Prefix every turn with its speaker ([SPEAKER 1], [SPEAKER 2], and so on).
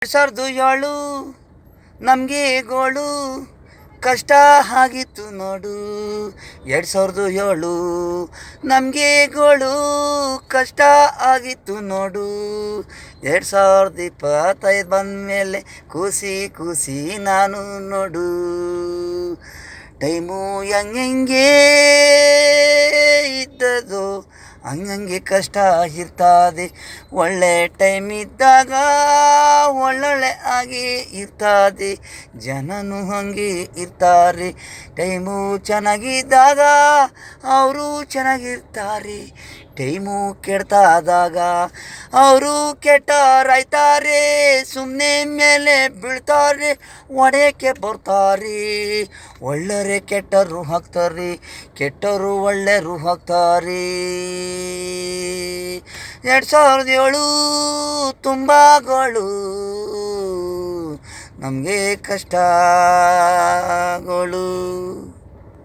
[SPEAKER 1] 2007 ನಮಗೆ ಗೋಳು ಕಷ್ಟ ಆಗಿತ್ತು ನೋಡು. 2007 ನಮಗೆ ಗೋಳು ಕಷ್ಟ ಆಗಿತ್ತು ನೋಡು. 2025 ಬಂದಮೇಲೆ ಖುಷಿ ಖುಷಿ ನಾನು ನೋಡು. ಟೈಮು ಹೆಂಗೆ ಇದ್ದದು ಹಂಗಂಗೆ ಕಷ್ಟ ಇರ್ತದೆ. ಒಳ್ಳೆ ಟೈಮ್ ಇದ್ದಾಗ ಒಳ್ಳೊಳ್ಳೆ ಆಗಿ ಇರ್ತದೆ. ಜನನು ಹಂಗೆ ಇರ್ತಾರೆ. ಟೈಮು ಚೆನ್ನಾಗಿದ್ದಾಗ ಅವರು ಚೆನ್ನಾಗಿರ್ತಾರೆ. ಟೈಮು ಕೆಡ್ತಾದಾಗ ಅವರು ಕೆಟ್ಟರಾಯ್ತಾರೆ. ಸುಮ್ಮನೆ ಮೇಲೆ ಬೀಳ್ತಾರೆ, ಒಡೆಯಕ್ಕೆ ಬರ್ತಾರೆ. ಒಳ್ಳೆಯರೆ ಕೆಟ್ಟರು ಹಾಕ್ತಾರೆ, ಕೆಟ್ಟರು ಒಳ್ಳೆಯರು ಹಾಕ್ತಾರೆ. 2007 ತುಂಬ ಗೋಳು ನಮಗೆ ಕಷ್ಟ.